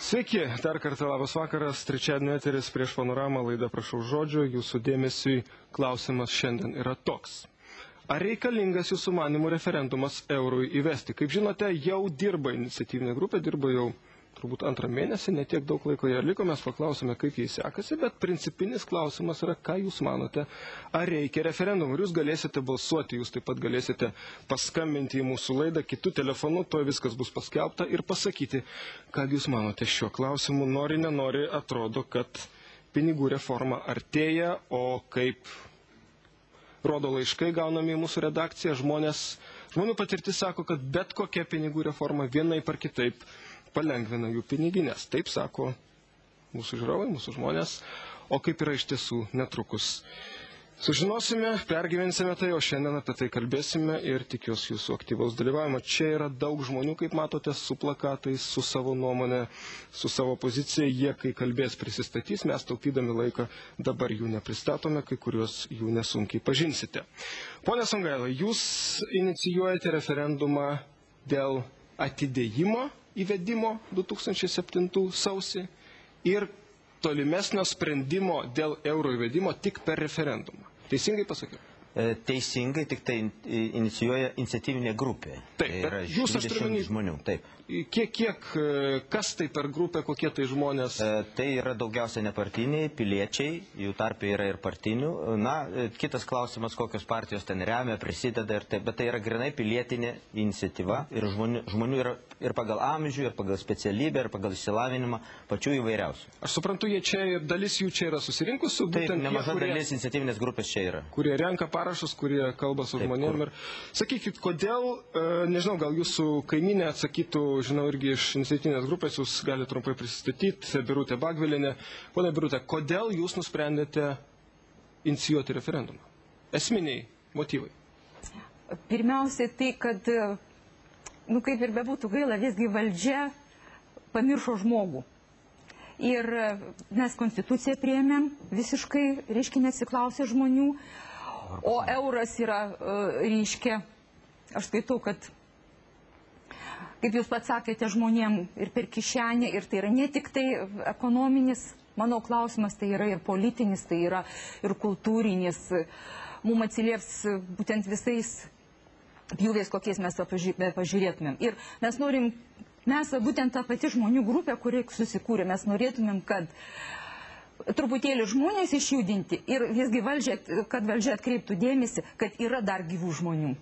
Sveiki, dar kartą labas vakaras, trečiadienio eteris prieš panoramą, laida prašau žodžio, jūsų dėmesiui klausimas šiandien yra toks. Ar reikalingas jūsų manimų referendumas eurui įvesti? Kaip žinote, jau dirba iniciatyvinė grupė, dirba jau turbūt antrą mėnesį, netiek daug laiko jie liko, mes paklausome, kaip jai sekasi, bet principinis klausimas yra, ką jūs manote, ar reikia referendumų. Jūs galėsite balsuoti, jūs taip pat galėsite paskambinti į mūsų laidą kitų telefonų, to viskas bus paskelbta ir pasakyti, ką jūs manote šiuo klausimu. Nori, nenori, atrodo, kad pinigų reforma artėja, o kaip rodo laiškai gaunami į mūsų redakciją, žmonių patirtis sako, kad bet kokia pinigų reforma vienaip ar kitaip palengvina jų piniginės. Taip sako mūsų žiūrovai, mūsų žmonės, o kaip yra iš tiesų netrukus. Sužinosime, pergyvensime tai, o šiandien apie tai kalbėsime ir tikiuosi jūsų aktyvaus dalyvavimo. Čia yra daug žmonių, kaip matote, su plakatais, su savo nuomonė, su savo pozicija. Jie, kai kalbės, prisistatys, mes taupydami laiką dabar jų nepristatome, kai kuriuos jų nesunkiai pažinsite. Pone Songaila, jūs inicijuojate referendumą dėl atidėjimo įvedimo 2007 sausį ir tolimesnio sprendimo dėl euro įvedimo tik per referendumą. Teisingai pasakiau? Teisingai, tik tai inicijuoja iniciatyvinė grupė. Taip, tai yra jūs 20 žmonių. Taip. Kas tai per grupę, kokie tai žmonės? Tai yra daugiausia nepartiniai, piliečiai, jų tarpe yra ir partinių. Na, kitas klausimas, kokios partijos ten remia, prisideda ir taip, bet tai yra grinai pilietinė iniciatyva ir žmonių yra ir pagal amžių, ir pagal specialybę, ir pagal išsilavinimą, pačių įvairiausių. Aš suprantu, dalis jų čia yra susirinkusių, taip, nemaža dalis iniciatyvinės grupės čia yra. Kurie renka parašus, kurie kalba su žmonėm. Ir sakykit, kodėl, nežinau, gal jūsų kaimynė atsakytų, žinau, irgi iš iniciatyvinės grupės, jūs galite trumpai prisistatyti, Birutė Bagvilienė. Pone Birutė, kodėl jūs nusprendėte inicijuoti referendumą? Esminiai motyvai. Pirmiausiai tai, kad, kaip ir bebūtų gaila, visgi valdžia pamiršo žmogų. Ir mes konstituciją priėmėm, visiškai, reiškia, nesiklausė žmonių. O euras yra, reiškia, aš skaitau, kad, kaip jūs pats sakėte, žmonėm ir per kišenę, ir tai yra ne tik tai ekonominis, mano klausimas, tai yra ir politinis, tai yra ir kultūrinis. Mums atsilieps būtent visais pjūviais, kokiais mes pažiūrėtumėm. Ir mes norim, būtent tą patį žmonių grupę, kuri susikūrė, mes norėtumėm, kad truputėlį žmonės išjudinti ir visgi kad valdžia atkreiptų dėmesį, kad yra dar gyvų žmonių.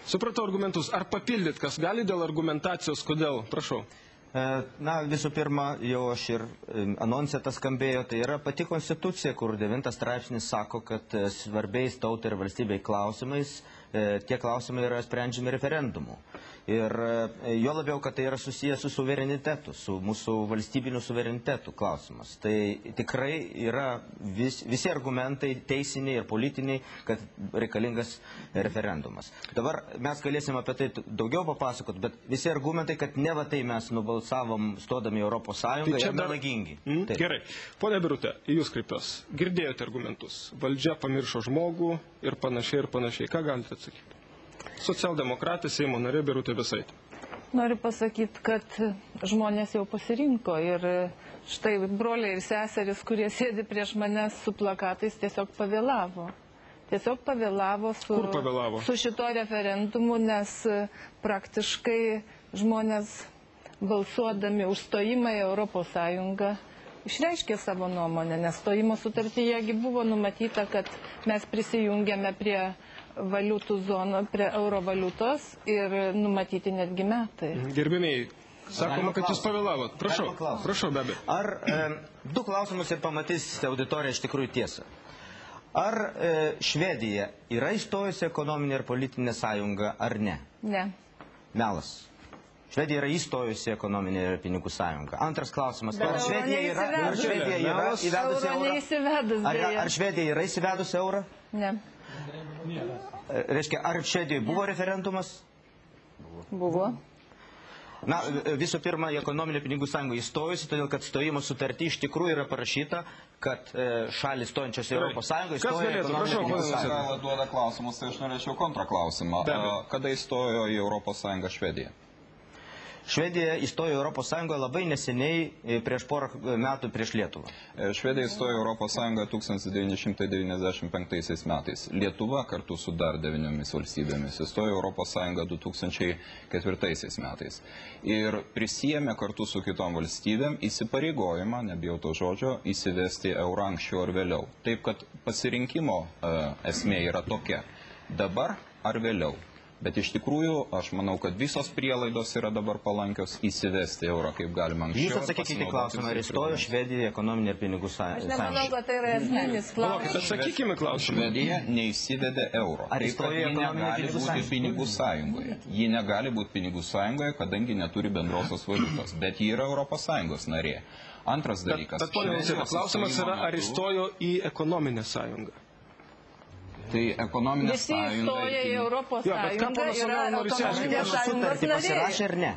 Supratau argumentus. Ar papildyt, kas gali dėl argumentacijos, kodėl? Prašau. Na, visų pirma, jau aš ir anonse tas skambėjo, tai yra pati konstitucija, kur 9 straipsnis sako, kad svarbiais tautai ir valstybei klausimais tie klausimai yra sprendžiami referendumu. Ir jo labiau, kad tai yra susijęs su suverenitetu, su mūsų valstybiniu suverenitetu klausimas. Tai tikrai yra visi argumentai teisiniai ir politiniai, kad reikalingas referendumas. Dabar mes galėsim apie tai daugiau papasakot, bet visi argumentai, kad ne va tai mes nubalsavom stodami į Europos Sąjungą, yra melagingi. Gerai. Pone Birutė, jūs kreipiuos. Girdėjote argumentus. Valdžia pamiršo žmogų ir panašiai ir panašiai. Ką galite atsakyti? Socialdemokratė, Seimo narė Birutė Vėsaitė. Noriu pasakyti, kad žmonės jau pasirinko ir štai broliai ir seseris, kurie sėdi prieš mane su plakatais, tiesiog pavėlavo. Tiesiog pavėlavo su šito referendumu, nes praktiškai žmonės balsuodami už stojimą į Europos Sąjungą išreiškė savo nuomonę, nes stojimo sutartyjegi buvo numatyta, kad mes prisijungėme prie valiutų zoną, prie euro valiutos ir numatyti netgi metai. Gerbėmiai, sakoma, kad jūs pavėlavot. Prašau, be abejo. Du klausimus ir pamatys auditorija iš tikrųjų tiesą. Ar Švedija yra įstojusi ekonominė ir politinė sąjunga, ar ne? Ne. Melas. Švedija yra įstojusi ekonominė ir pinigų sąjunga. Antras klausimas. Ar Švedija yra įsivedusi eurą? Ne. Reiškia, ar Švedijoje buvo referendumas? Buvo. Na, visų pirma, į ekonominę pinigų sąjungą įstojusi, todėl kad stojimo sutarty iš tikrųjų yra parašyta, kad šalis stojančios į Europos Sąjungą įstoja į ekonominę pinigų sąjungą. Duoda klausimus, tai aš norėčiau kontraklausimą. Kada įstojo į Europos Sąjungą Švedija? Švedija įstojo Europos Sąjungoje labai neseniai prieš porą metų prieš Lietuvą. Švedija įstojo Europos Sąjungą 1995 metais. Lietuva kartu su dar 9 valstybėmis įstojo Europos Sąjungą 2004 metais. Ir prisijėmė kartu su kitom valstybėm įsipareigojimą, nebijau to žodžio, įsivesti eurą anksčiau ar vėliau. Taip, kad pasirinkimo esmė yra tokia. Dabar ar vėliau. Bet iš tikrųjų, aš manau, kad visos prielaidos yra dabar palankios įsivesti eurą kaip galima anksčiau. Jūs atsakykite klausimą, ar įstojo Švedija ekonominė ir pinigų sąjunga? Aš nemanau, kad tai yra esminis klausimas. Atsakykime klausimą. Švedija neįsivedė euro. Ar Taip, įstojo kad ji negali būti pinigų sąjungoje. Ji negali būti pinigų sąjungoje, kadangi neturi bendrosios valiutos. Bet ji yra Europos Sąjungos narė. Antras dalykas. Bet ponia Nausėda, klausimas yra, ar įstojo į ekonominę sąjungą? Tai ekonominė Visi sąjunga... įstoja į Europos Jo, bet ką Sąjungą, ponas yra Orbanas nori ekonominės išsiaiškinti? sąjungos Sutartį pasirašė nariai. ar ne?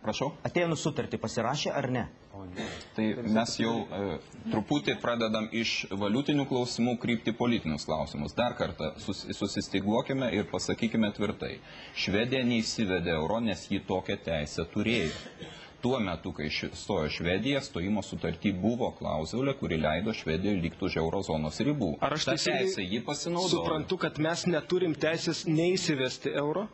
Prašau? Atėnų sutartį pasirašė ar ne? Tai mes jau truputį pradedam iš valiutinių klausimų krypti politinius klausimus. Dar kartą susistyguokime ir pasakykime tvirtai. Švedija neįsivedė euro, nes ji tokią teisę turėjo. Tuo metu, kai stojo Švedija, stojimo sutarty buvo klauzulė, kuri leido Švedijai likti už eurozonos ribų. Ar aš teisingai suprantu, kad mes neturim teisės neįsivesti euro?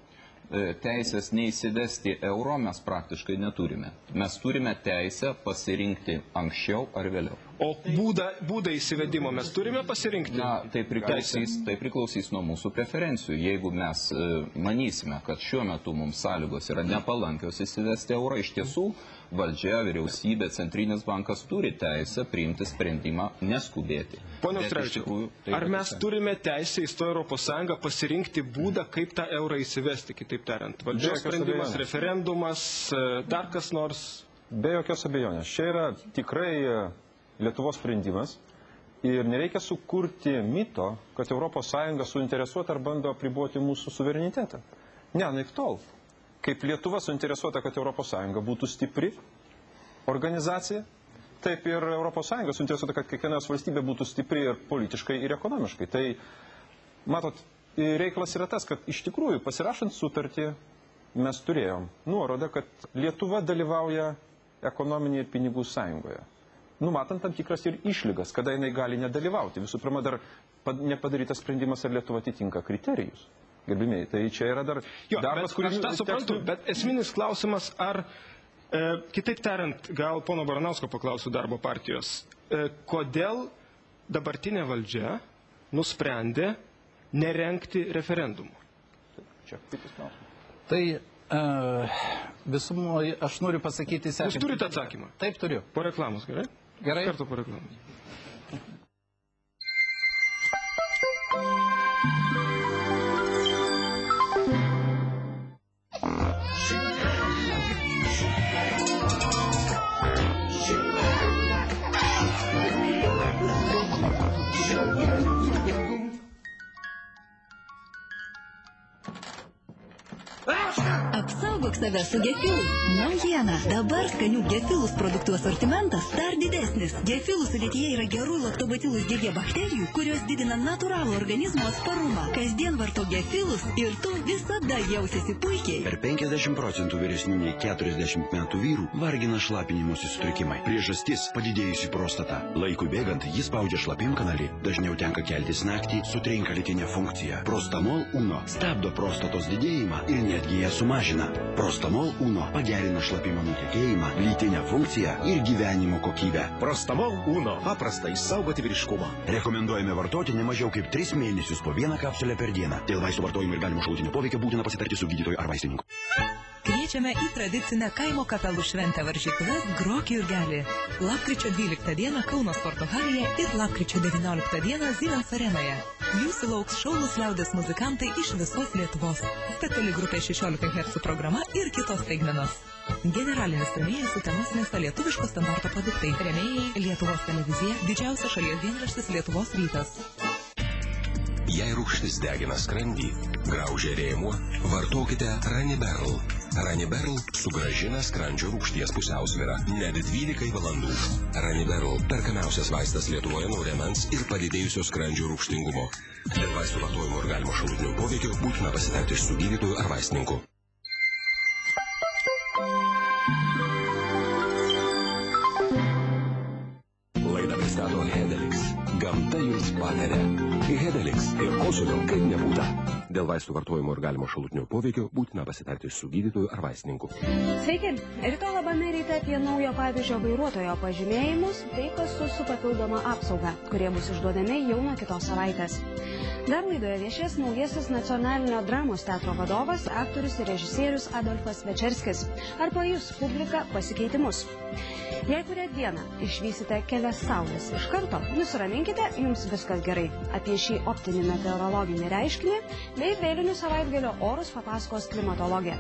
Teisės neįsivesti euro mes praktiškai neturime. Mes turime teisę pasirinkti anksčiau ar vėliau. O būdą įsivedimo mes turime pasirinkti? Na, tai priklausys nuo mūsų preferencijų. Jeigu mes manysime, kad šiuo metu mums sąlygos yra nepalankios įsivesti eurą, iš tiesų valdžia, vyriausybė, centrinis bankas turi teisę priimti sprendimą neskubėti. Pone Auštrevičiau, ar mes turime teisę įstoję Europos Sąjungą pasirinkti būdą, kaip tą eurą įsivesti, kitaip tariant? Valdžios sprendimas, referendumas, dar kas nors? Be jokios abejonės. Čia yra tikrai Lietuvos sprendimas ir nereikia sukurti mito, kad Europos Sąjunga suinteresuota ar bando apriboti mūsų suverenitetą. Ne, naik tol. Kaip Lietuva suinteresuota, kad Europos Sąjunga būtų stipri organizacija, taip ir Europos Sąjunga suinteresuota, kad kiekvienos valstybė būtų stipri ir politiškai, ir ekonomiškai. Tai, matot, reikalas yra tas, kad iš tikrųjų pasirašant sutartį mes turėjom nuorodą, kad Lietuva dalyvauja ekonominėje ir pinigų sąjungoje. Numatant tam tikras ir išlygas, kada jinai gali nedalyvauti. Visų pirma, dar nepadarytas sprendimas, ar Lietuva atitinka kriterijus. Gerbimieji, tai čia yra dar darbas, kurį... Aš tą suprantu, bet esminis klausimas, ar, kitaip tariant, gal pono Baranausko paklausiu darbo partijos, kodėl dabartinė valdžia nusprendė nerengti referendumų? Čia kitas klausimas. Tai visumoje aš noriu pasakyti sekantį. Jūs turite atsakymą? Taip, turiu. Po reklamos, gerai? Gerai. Kartu po reklamos. Apsaugok save su Gefilus. Naujiena. Dabar skanių Gefilus produktų asortimentas dar didesnis. Gefilus sudėtyje yra gerų laktobacillus GG bakterijų, kurios didina natūralų organizmo atsparumą. Kasdien vartok Gefilus ir tu visada jausiesi puikiai. Per 50% vyresnių nei 40 metų vyrų vargina šlapinimosi sutrikimai. Priežastis – padidėjusi prostata. Laikui bėgant jis spaudžia šlapimkanalį, dažniau tenka keltis naktį, sutrinka lytinė funkcija. Prostamol Uno stabdo prostatos didėjimą ir netgi ją sumažina. Prostamol Uno pagerina šlapimo nutekėjimą, lytinę funkciją ir gyvenimo kokybę. Prostamol Uno paprasta išsaugoti vyriškumą. Rekomenduojame vartoti ne mažiau kaip 3 mėnesius po 1 kapsulę per dieną. Dėl vaistų vartojimo ir galimo šalutinio poveikio būtina pasitarti su gydytoju ar vaistininku. Kviečiame į tradicinę kaimo kapelų šventę varžyklas Grok Jurgelį. Lapkričio 12 dieną Kauno sporto halėje ir lapkričio 19 dieną Siemens arenoje. Jūsų lauks šaunūs liaudės muzikantai iš visos Lietuvos. Speciali grupė 16 Hz programa ir kitos staigmenos. Generalinis rėmėjas Utenos miesto lietuviško standarto produktai. Rėmėjai Lietuvos televizija, didžiausia šalies dienraštis Lietuvos rytas. Jei rūgštis degina skrandį, graužia rėmuo, vartokite Raniberl. Raniberl sugrąžina skrandžio rūgšties pusiausvyrą net 12 valandų. Raniberl perkamiausias vaistas Lietuvoje nuo rėmens ir padidėjusio skrandžio rūgštingumo. Dėl vaistų vartojimo ir galimo šalutinio poveikio būtina pasitarti su gydytoju ar vaistininku. nepatiks ir kosulio kaip nebūta. Dėl vaistų vartojimo ir galimo šalutinio poveikio būtina pasitarti su gydytoju ar vaistininku. Sveiki, rytoj labame ryte apie naujo pavyzdžio vairuotojo pažymėjimus, bei pasus su papildoma apsauga, kurie bus išduodami jau nuo kitos savaitės. Dar laidoje viešės naujasis Nacionalinio dramos teatro vadovas, aktorius ir režisierius Adolfas Večerskis. Ar pajus publika pasikeitimus? Jei kurią dieną išvysite kelias saulės iš karto, nusiraminkite, jums viskas gerai. Apie šį optinį meteorologinį reiškinį bei vėlinių savaitgalio orus papasakos klimatologė.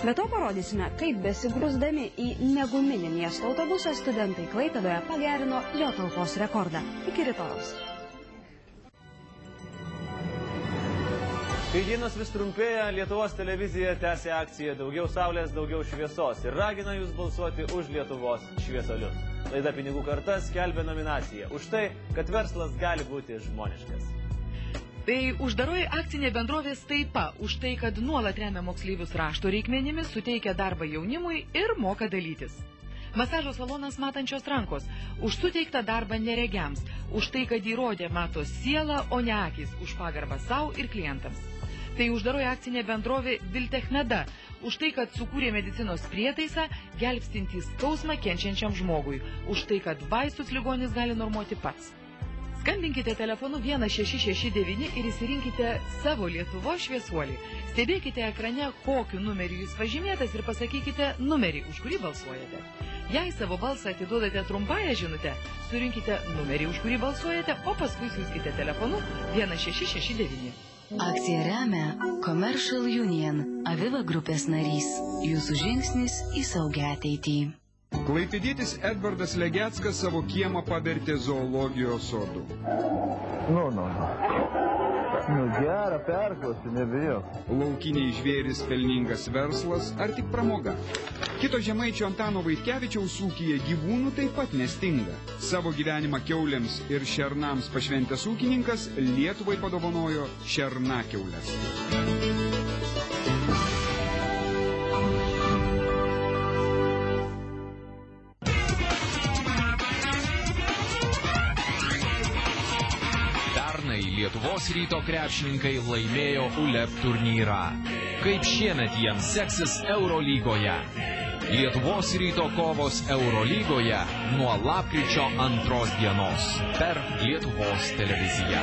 Be to parodysime, kaip besigrūsdami į neguminį miesto autobusą studentai Klaipėdoje pagerino jo talpos rekordą. Iki rytojaus. Kai dienos vis trumpėja, Lietuvos televizija tęsia akciją Daugiau saulės, daugiau šviesos ir ragina jūs balsuoti už Lietuvos šviesolius. Laida Pinigų karta skelbia nominaciją už tai, kad verslas gali būti žmoniškas. Tai uždaroji akcinė bendrovė Staipa už tai, kad nuolat remia moksleivius rašto reikmenimis, suteikia darbą jaunimui ir moka dalytis. Masažo salonas Matančios rankos už suteiktą darbą neregiams, už tai, kad įrodė mato sielą, o ne akis, už pagarbą savo ir klientams. Tai uždaroji akcinė bendrovė Viltechmeda už tai, kad sukūrė medicinos prietaisą, gelbstintį skausmą kenčiančiam žmogui, už tai, kad vaistus ligonis gali normuoti pats. Skambinkite telefonu 1669 ir įsirinkite savo Lietuvos šviesuolį. Stebėkite ekrane, kokiu numeriu jis pažymėtas ir pasakykite numerį, už kurį balsuojate. Jei savo balsą atiduodate trumpąją žinutę, surinkite numerį, už kurį balsuojate, o paskui siųskite telefonu 1669. Akciją remia Commercial Union, Aviva grupės narys. Jūsų žingsnis į saugią ateitį. Klaipėdietis Edvardas Legeckas savo kiemą pavertė zoologijos sodu. Gerą perklausiu, nebijau. Laukiniai žvėris pelningas verslas ar tik pramoga? Kito žemaičio Antano Vaitkevičiaus ūkyje gyvūnų taip pat nestinga. Savo gyvenimą kiaulėms ir šernams pašventęs ūkininkas Lietuvai padovanojo šernakiaules. Lietuvos ryto krepšininkai laimėjo ULEP turnyrą. Kaip šiemet jiems seksis Eurolygoje? Lietuvos ryto kovos Eurolygoje nuo lapkričio 2 dienos per Lietuvos televiziją.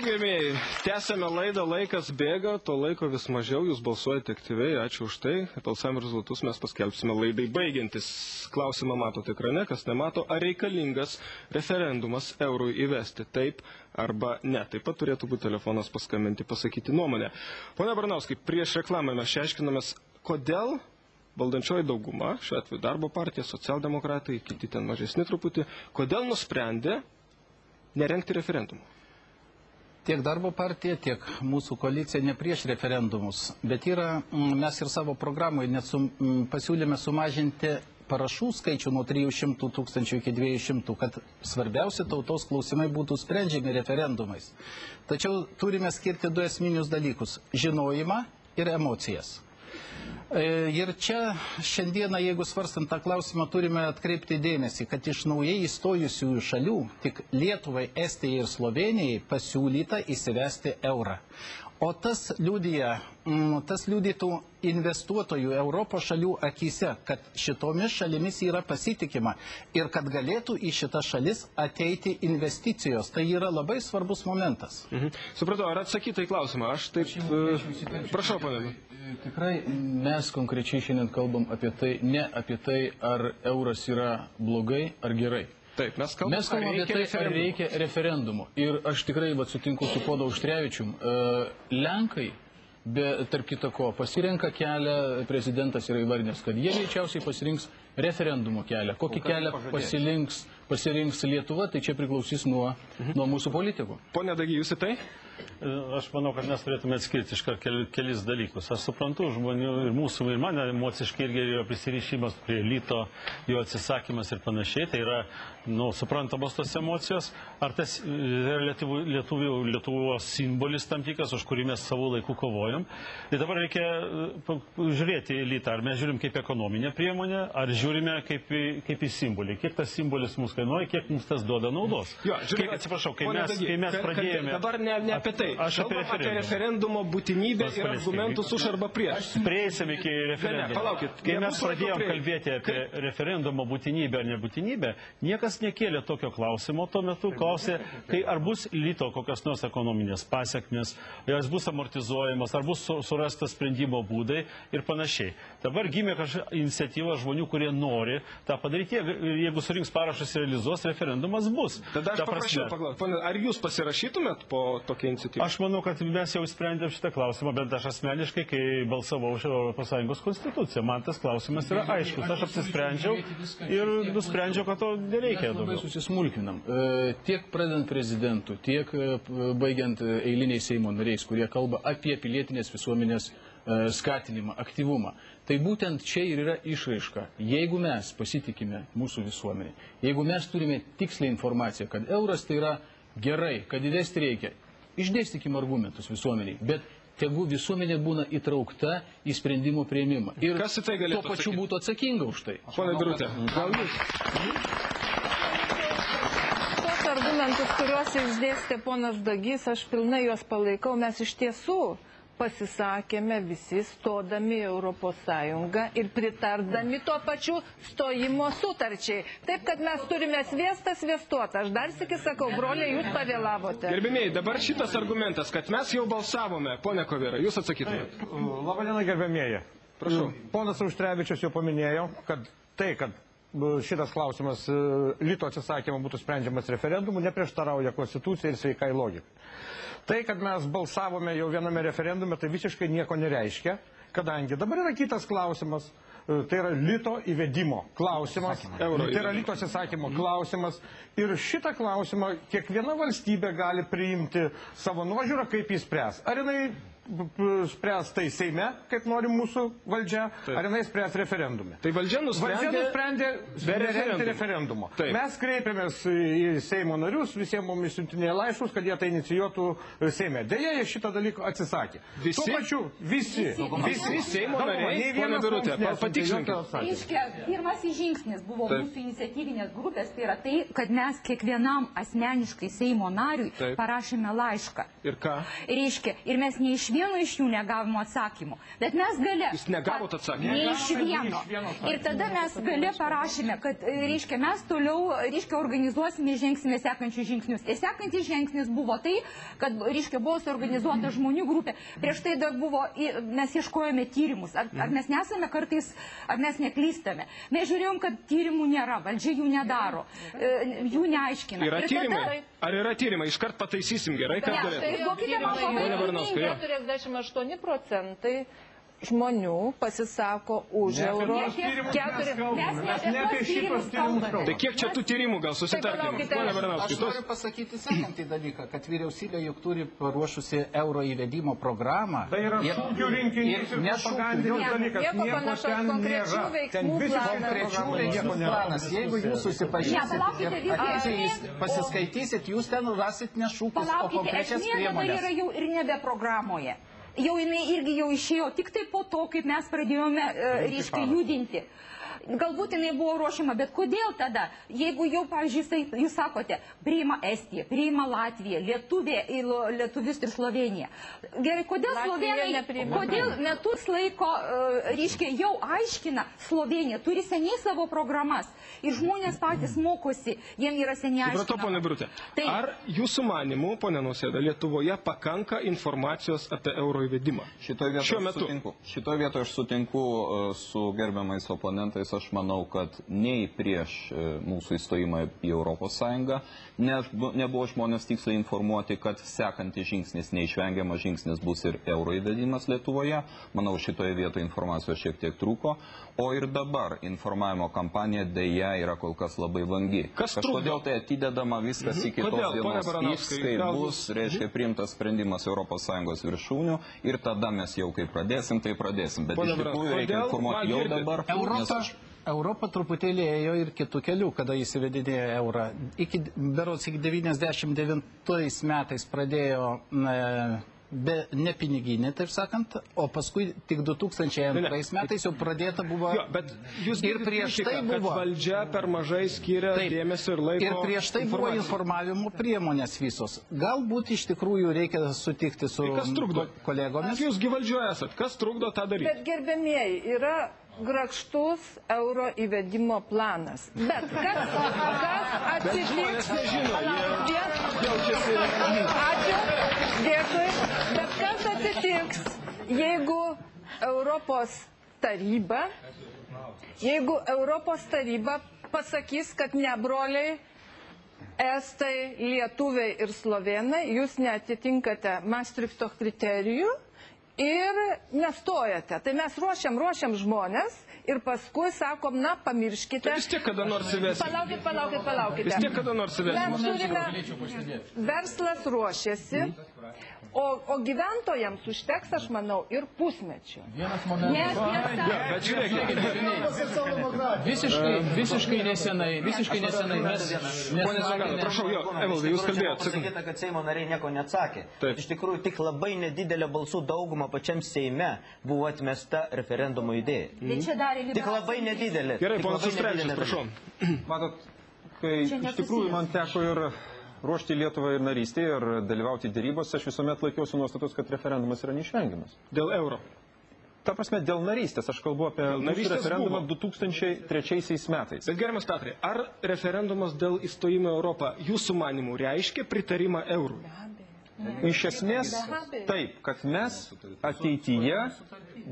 Gerbėjai, tęsėme laidą, laikas bėga, to laiko vis mažiau, jūs balsuojate aktyviai, ačiū už tai. Balsavimo rezultatus mes paskelbsime laidai baigiantis. Klausimą matote ekrane, kas nemato, ar reikalingas referendumas eurui įvesti, taip arba ne. Taip pat turėtų būti telefonas paskambinti, pasakyti nuomonę. Pone Baranauskai, prieš reklamą mes aiškinamės, kodėl valdančioji dauguma, šiuo atveju Darbo partija, socialdemokratai, kiti ten mažesni truputį, kodėl nusprendė nerengti referendumų? Tiek Darbo partija, tiek mūsų koalicija ne prieš referendumus, bet mes ir savo programoje pasiūlėme sumažinti parašų skaičių nuo 300 tūkstančių iki 200, kad svarbiausi tautos klausimai būtų sprendžiami referendumais. Tačiau turime skirti du esminius dalykus – žinojimą ir emocijas. Ir čia šiandieną, jeigu svarstant tą klausimą, turime atkreipti dėmesį, kad iš naujai įstojusių šalių tik Lietuvai, Estijai ir Slovenijai pasiūlyta įsivesti eurą. O tas liudytų investuotojų Europos šalių akyse, kad šitomis šalimis yra pasitikima ir kad galėtų į šitas šalis ateiti investicijos. Tai yra labai svarbus momentas. Supratau, ar atsakyta į klausimą? Aš taip... Prašau, pane. Tikrai mes konkrečiai šiandien kalbam apie tai, ne apie tai, ar euras yra blogai ar gerai. Taip, mes kalbam apie tai, ar reikia referendumo. Ir aš tikrai sutinku su pono Auštrevičium. Lenkai, tarp kita ko, pasirenka kelią, prezidentas yra įvardinęs, kad jie greičiausiai pasirinks referendumo kelią. Kokį kelią pasirinks Lietuva, tai čia priklausys nuo mūsų politikų. Pone Dagy, jūs į tai? aš manau, kad mes turėtume atskirti iškart kelis dalykus. Aš suprantu žmonių ir mūsų, ir mane emociškai irgi jo prisirišimas prie elito, jo atsisakymas ir panašiai. Tai yra, suprantamos tos emocijos. Ar tas yra Lietuvos simbolis tam tikras, už kurį mes savo laiku kovojom. Tai dabar reikia žiūrėti į elitą. Ar mes žiūrim kaip ekonominę priemonę, ar žiūrime kaip į simbolį. Kiek tas simbolis mums kainuoja, kiek mums tas duoda naudos. Atsiprašau, kai mes pradėjome... Dabar ne apie tai. Kalbam apie referendumo būtinybę ir argumentus už arba prieš. Prieisim iki referendumo. Kai mes pradėjom kalbėti apie referendumo būtinybę ar nebūtinybę, niekas nekėlė tokio klausimo tuo metu. Klausė, ar bus lito kokios nors ekonominės pasiekmes, ar bus amortizuojamas, ar bus surastas sprendimo būdai ir panašiai. Dabar gimė kažkokia iniciatyva žmonių, kurie nori tą padaryti. Jeigu surinks parašas ir realizuos, referendumas bus. Tada aš paprašiau paklausti, ar jūs pasirašytumėt po tokią iniciatyvą? Aš manau, kad mes jau sprendėm šitą klausimą, bent aš asmeniškai, kai balsavau už Europos Sąjungos konstituciją. Man tas klausimas yra aiškus. Aš apsisprendžiau ir nusprendžiau, kad to nereikia daugiau. Susismulkinam. Tiek pradedant prezidentų, tiek baigiant eiliniais Seimo nariais, kurie kalba apie pilietinės visuomenės skatinimą, aktyvumą. Tai būtent čia ir yra išraiška. Jeigu mes pasitikime mūsų visuomenė, jeigu mes turime tikslę informaciją, kad euras tai yra gerai, kad įvesti reikia, išdėstykime argumentus visuomeniai, bet tegu visuomenė būna įtraukta į sprendimo priėmimą. Ir tuo pačiu būtų atsakinga už tai. Pone Birutė, gal jūs? Tos argumentus, kuriuos išdėstė ponas Dagys, aš pilnai juos palaikau. Mes iš tiesų pasisakėme visi stodami Europos Sąjungą ir pritardami tuo pačiu stojimo sutarčiai. Taip, kad mes turime sviestuotą. Aš dar sykį sakau, broliai, jūs pavėlavote. Gerbėmiai, dabar šitas argumentas, kad mes jau balsavome, pone Kovėra, jūs atsakytumėte. Labadiena, gerbėmieji. Prašau. Ponas Auštrevičius jau paminėjo, kad šitas klausimas lito atsisakymo būtų sprendžiamas referendumu, neprieštarauja konstitucijai ir sveikai logikai. Tai, kad mes balsavome jau viename referendume, tai visiškai nieko nereiškia, kadangi dabar yra kitas klausimas, tai yra lito įvedimo klausimas, tai yra lito atsisakymo klausimas ir šitą klausimą kiekviena valstybė gali priimti savo nuožiūrą, kaip jis spręs. Ar jinai spręs tai Seime, kaip nori mūsų valdžia, ar jinai spręs referendume. Tai valdžia nusprendė nerengti referendumo. Mes kreipėmės į Seimo narius, visiems mums išsiuntinėjo laiškus, kad jie tai inicijuotų Seime. Deja, jie šitą dalyką atsisakė. Visi? Tuo pačiu, visi Seimo nariai, pone Birutė, patikslinkit. Reiškia, pirmasis žingsnis buvo mūsų iniciatyvinės grupės, tai yra tai, kad mes kiekvienam asmeniškai Seimo nariui parašėme laišką. Ir ką? Reiškia, ir mes nei iš vieno iš jų negavome atsakymų. Bet mes gale... Jūs negavot atsakymų? Nei iš vieno. Ir tada mes gale parašėme, kad, reiškia, mes toliau, reiškia, organizuosime, žengsime sekančius žingsnius. Ir sekantis žingsnis buvo tai, kad, reiškia, buvo suorganizuota žmonių grupė. Prieš tai dar buvo, mes ieškojame tyrimus. Ar mes nesame kartais, ar mes neklystame. Mes žiūrėjom, kad tyrimų nėra, valdžia jų nedaro, jų neaiškina. Yra tyrimai? Ar yra tyrimai? Iškart pataisysim gerai, kad galėtume. 48% žmonių pasisako už euro. Tai kiek čia tų tyrimų gal susitarkim? Aš noriu pasakyti sekantį dalyką, kad vyriausybė juk turi paruošusi euro įvedimo programą. Tai yra šūkių rinkinys ir propagandinis dalykas. Nieko ten nėra. Ten visiškai konkrečių veiksmų planas. Jeigu jūs susipažinsit ir pasiskaitysit, jūs ten rasit ne šūkius, o konkrečias priemonės. Esmė dabar yra jau ir nebe programoje. Jau jinai irgi jau išėjo tik tai po to, kaip mes pradėjome, reiškia, judinti. Galbūt jinai buvo ruošiama, bet kodėl tada? Jeigu jau, pavyzdžiui, jūs sakote, priima Estija, priima Latvija, Lietuvis ir Slovenija. Gerai, kodėl Slovenai, kodėl metus laiko, reiškia, jau aiškina Slovenija, turi seniai savo programas ir žmonės patys mokosi, jiem yra seniai aiškina. Supratau, ponė Birutė, ar jūsų manimų, ponė Nausėda, Lietuvoje pakanka informacijos apie euro įvedimą? Šitoje vietoje aš sutinku su gerbiamais oponentais, požiūris, aš manau, kad nei prieš mūsų įstojimą į Europos Sąjungą nebuvo žmonės tiksliai informuoti, kad sekantis žingsnis, neišvengiamas žingsnis bus ir euro įvedimas Lietuvoje. Manau, šitoje vietoje informacijos šiek tiek trūko. O ir dabar informavimo kampanija dėja yra kol kas labai vangi. Kažkodėl tai atidedama viskas iki tos dienos X, kai bus, reiškia, priimtas sprendimas Europos Sąjungos viršūnių ir tada mes jau kai pradėsim, tai pradėsim. Bet iš tikrųjų reikia informuoti jau dabar. Europa truputėlį ėjo ir kitų kelių, kada įsivedinėjo eurą. Berods iki 99 metais pradėjo ne piniginė, taip sakant, o paskui tik 2002 metais jau pradėta buvo. Bet jūs ir prieš tai buvo, kad valdžia per mažai skiria dėmesio ir laiko. Ir prieš tai buvo informavimo priemonės visos. Galbūt iš tikrųjų reikia sutikti su kolegomis. Jūsgi valdžioje esat, kas trukdo tą daryti? Bet gerbėmieji, yra grakštus euro įvedimo planas. Bet kas atsitiks? Ačiū, dėkui. Bet kas atsitiks, jeigu Europos taryba pasakys, kad ne, broliai, estai, lietuviai ir slovenai, jūs neatitinkate Maastrichto kriterijų ir nestojate. Tai mes ruošiam žmonės ir paskui sakom, na, pamirškite. Tai vis tiek kada nors įvesime. Palaukite. Vis tiek kada nors įvesime. Mes turime, verslas ruošiasi, o gyventojams užteks, aš manau, ir pusmečio. Bet visiškai nesenai mes... Pone Zaganovai, prašau, Evaldai, jūs kalbėjote. Pasakyta, kad Seimo nariai nieko neatsakė. Iš tikrųjų, tik labai nedidelė balsų dauguma pačiam Seime buvo atmesta referendumo idėja. Tik labai nedidelė. Gerai, ponas Auštrevičius, prašau. Matot, kai iš tikrųjų man teko ir ruošti Lietuvą ir narystį ir dalyvauti dėrybose, aš visuomet laikiausi nuostatos, kad referendumas yra neišvengiamas. Dėl euro? Ta prasme, dėl narystės. Aš kalbu apie mūsų referendumą 2003 metais. Bet gerbiamas Petrai, ar referendumas dėl įstojimo į Europą jūsų manimų reiškia pritarimą eurui? Iš esmės taip, kad mes ateityje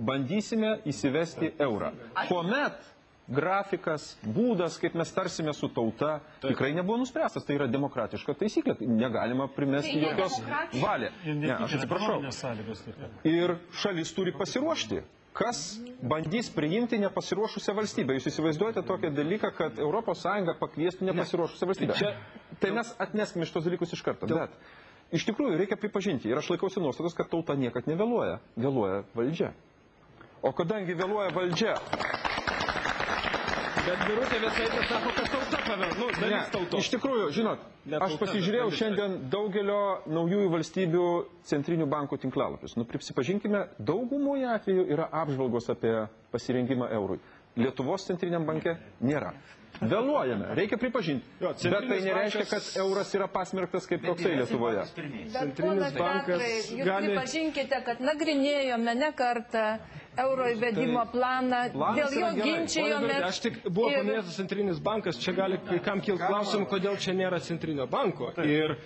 bandysime įsivesti eurą. Kuomet grafikas, būdas, kaip mes tarsime su tauta, tikrai nebuvo nuspręstas. Tai yra demokratiška taisyklė. Negalima primesti jokios valė. Ne, aš atsiprašau. Ir šalis turi pasiruošti. Kas bandys priimti nepasiruošusią valstybę? Jūs įsivaizduojate tokią dalyką, kad ES pakviestų nepasiruošusią valstybę? Tai mes atneskime šitos dalykus iš karto. Bet iš tikrųjų reikia pripažinti, ir aš laikausi nuostatos, kad tauta niekad nevėluoja. Vėluoja valdžia. O kadangi vėluoja valdžia... Bet Birutė Vėsaitė sako, kad tauta pavėlavo. Dalis tautos. Iš tikrųjų, žinot, aš pasižiūrėjau šiandien daugelio naujųjų valstybių centrinių bankų tinklalapius. Prisipažinkime, daugumoje atveju yra apžvalgos apie pasirengimą eurui. Lietuvos centriniam banke nėra. Vėluojame, reikia pripažinti. Bet tai nereiškia, kad euras yra pasmerktas kaip toksai Lietuvoje. Bet, ponas Petrai, jūs pripažinkite, kad nagrinėjome ne kartą euro įvedimo planą, dėl jo ginčijomės. Aš tik buvo paminėtas centrinis bankas, čia gali kam kilti klausimų, kodėl čia nėra centrinio banko. Ir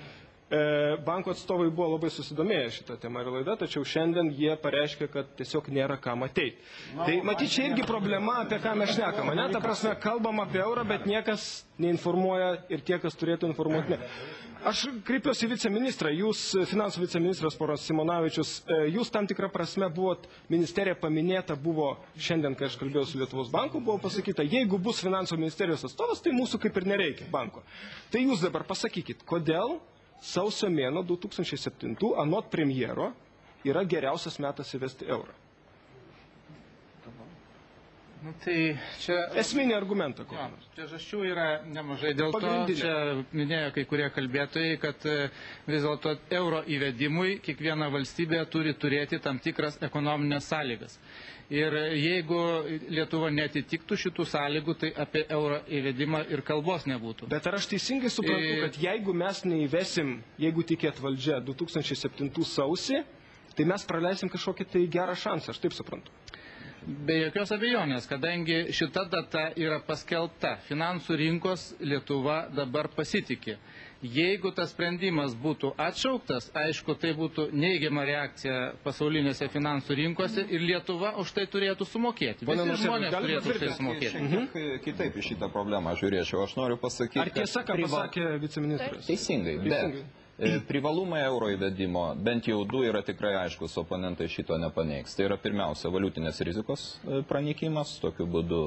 banko atstovai buvo labai susidomėję šitą temą ir laidą, tačiau šiandien jie pareiškia, kad tiesiog nėra kam ateiti. Tai matyt, čia irgi problema, apie ką mes šnekam. Ne, ta prasme, kalbam apie eurą, bet niekas neinformuoja ir tie, kas turėtų informuoti. Aš kreipiuosi į viceministrą, jūs, finansų viceministras ponas Simonavičius, jūs tam tikrą prasme buvot, ministerija paminėta buvo šiandien, kai aš kalbėjau su Lietuvos banku, buvo pasakyta, jeigu bus finansų ministerijos atstovas, tai mūsų kaip ir nereikia banko. Tai jūs dabar pasakykit, kodėl sausio mėno 2007 anot premjero yra geriausias metas įvesti eurą? Tai čia esminį argumentą. Priežasčių yra nemažai. Dėl to čia minėjo kai kurie kalbėtojai, kad vis dėlto euro įvedimui kiekviena valstybė turi turėti tam tikras ekonominės sąlygas. Ir jeigu Lietuva netitiktų šitų sąlygų, tai apie euro įvedimą ir kalbos nebūtų. Bet ar aš teisingai suprantu, kad jeigu mes neįvesim, jeigu tikėt valdžia 2007 sausį, tai mes praleisim kažkokį tai gerą šansą, aš taip suprantu? Be jokios abejonės, kadangi šita data yra paskelbta, finansų rinkos Lietuva dabar pasitikė. Jeigu tas sprendimas būtų atšauktas, aišku, tai būtų neigiama reakcija pasaulinėse finansų rinkose ir Lietuva už tai turėtų sumokėti. Visi žmonės turėtų už tai sumokėti. Kitaip į šitą problemą žiūrėčiau. Aš noriu pasakyti, Ar tiesa, ką pasakė viceministras? Teisingai, bet privalumai euro įvedimo, bent jau du yra tikrai aiškus, oponentai šito nepaneigs. Tai yra pirmiausia valiutinės rizikos pranykimas, tokiu būdu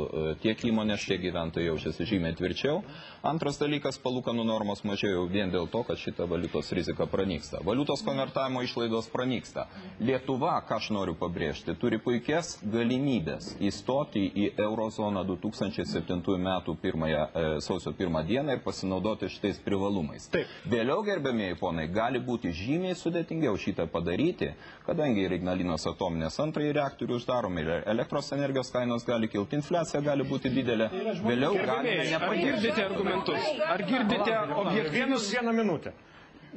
tiek įmonės, tiek gyventojai jaučiasi žymiai tvirčiau. Antras dalykas, palūkanų normos mažėjo vien dėl to, kad šita valiutos rizika pranyksta. Valiutos konvertavimo išlaidos pranyksta. Lietuva, ką aš noriu pabrėžti, turi puikias galimybės įstoti į eurozoną 2007 metų sausio 1 dieną ir pasinaudoti šitais privalumais. Vėliau, gerbėmėjai ponai, gali būti žymiai sudėtingiau šitą padaryti, kadangi ir Ignalinos atominės antrąjį reaktorių uždaromi, ir elektros energijos kainos gali kilti, infliacija gali būti didelė, vėliau galime nepadėti. Ar girdite argumentus? Ar girdite objektyvius? Vieną minutę.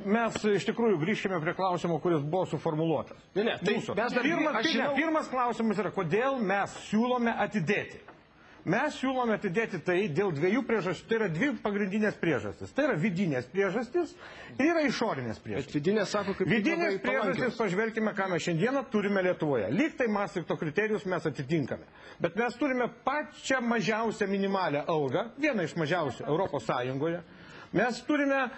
Mes iš tikrųjų grįžkime prie klausimo, kuris buvo suformuluotas. Pirmas klausimas yra, kodėl mes siūlome atidėti. Mes siūlome atidėti tai dėl dviejų priežasčių. Tai yra dvi pagrindinės priežastys. Tai yra vidinės priežastys ir yra išorinės priežastys. Vidinės priežastys, pažvelkime, ką mes šiandieną turime Lietuvoje. Lyg tai Maastrichto kriterijus mes atitinkame. Bet mes turime pačią mažiausią minimalią algą, vieną iš mažiausių Europos Sąjungoje. Mes turime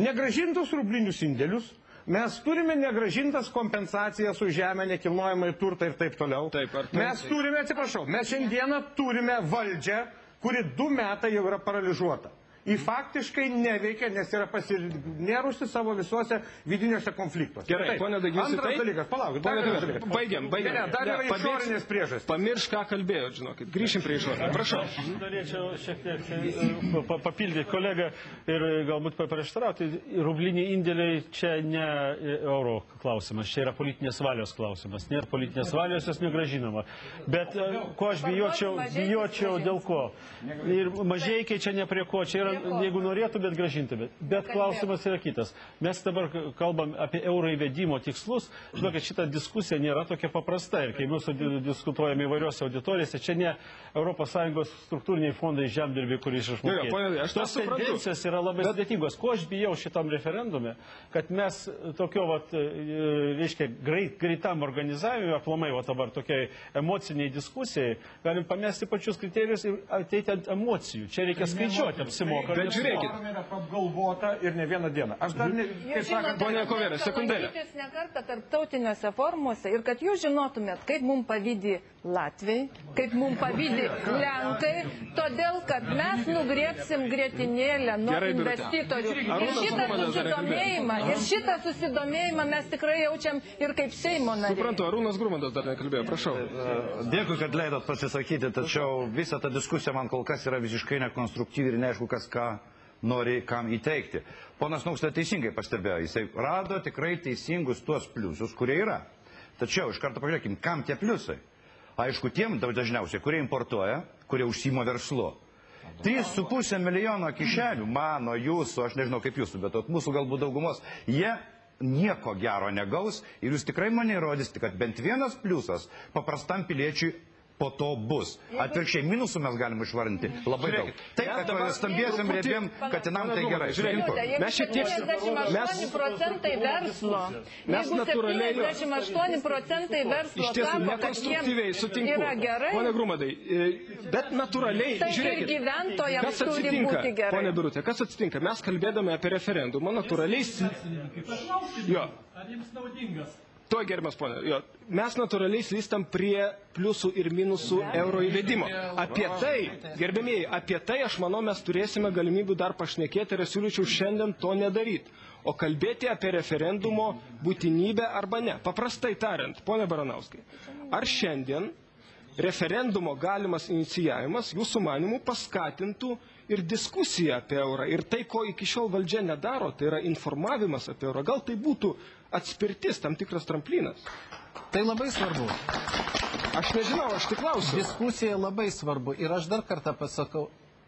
negrąžintus rublinius indėlius. Mes turime negrąžintas kompensacijas už žemę, nekilnojamąjį turtą ir taip toliau. Mes turime, atsiprašau, mes šiandieną turime valdžią, kuri 2 metai jau yra paralyžuota. Ji faktiškai neveikia, nes yra pasinėrusi savo visuose vidiniuose konfliktuose. Gerai, pone Dagiusi, antras dalykas, palaukit. Baigiam. Dar yra išorinės priežastys. Pamiršk, ką kalbėjot, žinokit. Grįšim prie išorinės. Prašau. Norėčiau šiek tiek papildyti kolegą ir galbūt paprieštarauti. Rubliniai indėliai čia ne euro klausimas, čia yra politinės valios klausimas. Nėra politinės valios, jos negrąžinama. Bet ko aš bijočiau dėl ko? Ir mažeikiai čia ne prie ko, čia yra jeigu norėtumėt, grąžintumėt. Bet klausimas yra kitas. Mes dabar kalbam apie euro įvedimo tikslus. Žinokit, šita diskusija nėra tokia paprasta. Ir kai mūsų diskutuojame įvairiose auditorijose, čia ne ES struktūriniai fondai žemdirbiai, kuris išmokėjo. Tos tendencijos yra labai sudėtingos. Ko aš bijau šitam referendume, kad mes tokio, reiškia, greitam organizavimui, aplamai, dabar tokiai emociniai diskusijai, galim pamesti pačius kriterijus ir ateiti ant emocijų. Čia reikia skaičiuoti, apsimoka. Bet žiūrėkit. Apgalvota ir ne vieną dieną. Aš dar ne... Kaip sakant, ponia Kovėra, sekundėlę. Ne kartą tarptautiniuose formuose ir kad jūs žinotumėt, kaip mums pavydi Latviai, kaip mums pavydi Lenkai, todėl kad mes nugriepsim grietinėlę nuo investitorių. Ir šitą susidomėjimą mes tikrai jaučiam ir kaip Seimo nariai. Suprantu, Arūnas Grumantas dar nekalbėjo, prašau. Dėkui, kad leidot pasisakyti, tačiau visa ta diskusija man kol kas yra visiškai nekonstruktyvi ir neaišku, kas ką nori kam įteikti. Ponas Nausėda teisingai pastebėjo, jisai rado tikrai teisingus tuos pliusus, kurie yra. Tačiau iš karto pažiūrėkim, kam tie pliusai? Aišku, tiem dažniausiai, kurie importuoja, kurie užsiima verslu. 3,5 milijono kišenių, mano, jūsų, aš nežinau kaip jūsų, bet mūsų galbūt daugumos, jie nieko gero negaus ir jūs tikrai man įrodysite, kad bent vienas pliusas paprastam piliečiui po to bus. Atvirkščiai minusų mes galime išvardinti labai daug. Taip, kad stambiesiam riebėm katinam tai gerai. Mes šiek tiek... 98% verslo. Jeigu 78% verslo sako, kad jiems yra gerai... Pone Grumadai, bet natūraliai, žiūrėkit, ir gyventojams turi būti gerai. Pone Birutė, kas atsitinka? Mes kalbėdami apie referendumą, natūraliai... Jo. Ar jums naudingas? To gerbiamas ponė, mes natūraliai slystam prie pliusų ir minusų euro įvedimo. Apie tai, gerbėmėjai, apie tai, aš manau, mes turėsime galimybių dar pašnekėti ir siūlyčiau šiandien to nedaryti. O kalbėti apie referendumo būtinybę arba ne. Paprastai tariant, ponė Baranauskai, ar šiandien referendumo galimas inicijavimas jūsų manimų paskatintų ir diskusiją apie eurą. Ir tai, ko iki šiol valdžia nedaro, tai yra informavimas apie eurą. Gal tai būtų atspirtis, tam tikras tramplinas? Tai labai svarbu. Aš nežinau, aš tik klausiu. Diskusija labai svarbu. Ir aš dar kartą pasakau,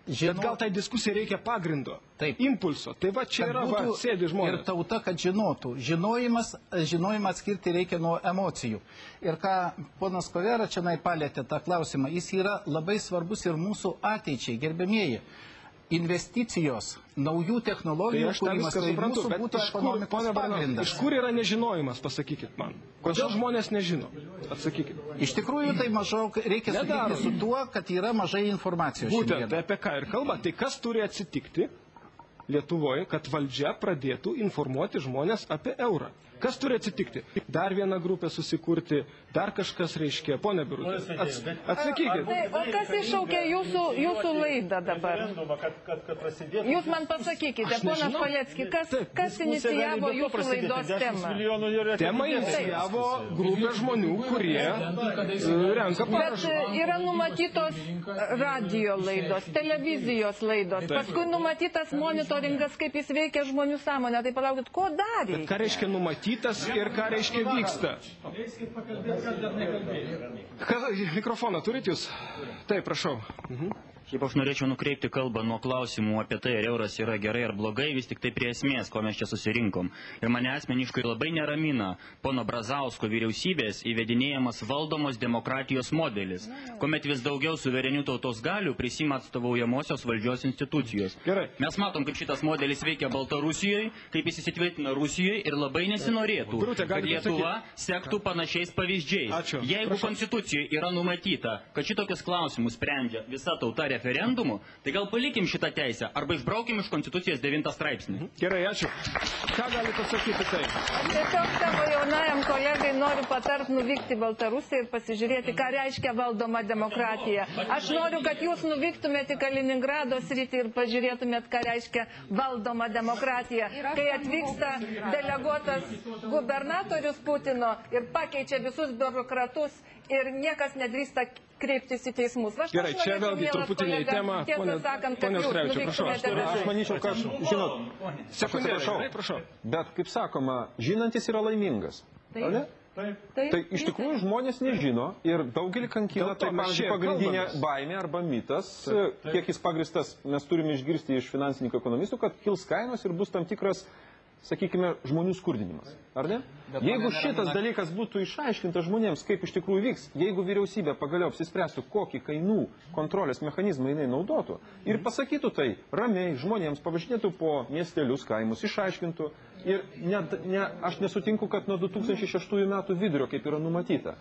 bet gal tai diskusija reikia pagrindo, impulso. Tai va čia yra, sėdi žmonės. Ir tauta, kad žinotų. Žinojimą atskirti reikia nuo emocijų. Ir ką ponas Kovėra čia palėtė tą klausimą, jis yra labai svarbus ir mūsų ateičiai, gerbėmieji. investicijos, naujų Tai technologijų aš tą kūrimas, viską tai suprantu, mūsų bet būtų iš kur, ekonomikos ponia Baranauskaitė, pagrindas. iš kur yra nežinojimas, pasakykit man. Kodėl žmonės nežino? Atsakykit. Iš tikrųjų, tai maždaug reikia sutikti su tuo, kad yra mažai informacijos. Būtent, tai apie ką ir kalba. Tai kas turi atsitikti Lietuvoje, kad valdžia pradėtų informuoti žmonės apie eurą? Kas turi atsitikti? Dar vieną grupę susikurti, dar kažkas reiškia. Pone Birutė, atsakykit. O kas iššaukė jūsų laidą dabar? Jūs man pasakykite, ponas Palecki, kas inicijavo jūsų laidos temą? Temą inicijavo grupė žmonių, kurie renka parašus. Bet yra numatytos radio laidos, televizijos laidos, paskui numatytas monitoringas, kaip jis veikia žmonių sąmonę. Tai palaukit, ko dar reikia? Ką reiškia numatytas ir ką reiškia vyksta? Mikrofoną turit jūs? Taip, prašau. Šiaip aš norėčiau nukreipti kalbą nuo klausimų apie tai, ar euras yra gerai ar blogai, vis tik tai prie esmės, ko mes čia susirinkom. Ir mane asmeniškai labai neramina pono Brazausko vyriausybės įvedinėjamas valdomos demokratijos modelis, kuomet vis daugiau suverenių tautos galių prisima atstovaujamosios valdžios institucijos. Gerai. Mes matom, kaip šitas modelis veikia Baltarusijoje, kaip jis įsitvirtina Rusijoje ir labai nesinorėtų, kad Lietuva sektų panašiais pavyzdžiais. Ačiū. Jeigu konstitucijoje yra numatyta, kad šitokius klausimus sprendžia visa tauta referendumu, tai gal palikim šitą teisę arba išbraukim iš konstitucijos 9 straipsnį. Gerai, ačiū. Ką galite pasakyti tai? Tiesiog savo jaunajam kolegai noriu patart nuvykti į Baltarusiją ir pasižiūrėti, ką reiškia valdoma demokratija. Aš noriu, kad jūs nuvyktumėte į Kaliningrado sritį ir pažiūrėtumėt, ką reiškia valdoma demokratija. Kai atvyksta deleguotas gubernatorius Putino ir pakeičia visus biurokratus ir niekas nedrįsta kreiptis į teismus. Gerai, čia vėlgi truputį ne į temą. Pone Auštrevičiau, prašau. Aš manyčiau, kad, žinot, prašau. Bet, kaip sakoma, žinantis yra laimingas. Ar ne? Tai iš tikrųjų žmonės nežino ir daugelį kankina, tai pavyzdžiui pagrindinė baimė arba mitas, kiek jis pagristas, mes turime išgirsti iš finansininkų ekonomistų, kad kils kainos ir bus tam tikras, sakykime, žmonių skurdinimas. Ar ne? Jeigu šitas dalykas būtų išaiškintas žmonėms, kaip iš tikrųjų vyks, jeigu vyriausybė pagaliau apsispręstų, kokį kainų kontrolės mechanizmą jinai naudotų ir pasakytų tai ramiai žmonėms, pavažinėtų po miestelius, kaimus, išaiškintų ir aš nesutinku, kad nuo 2006 metų vidurio, kaip yra numatyta,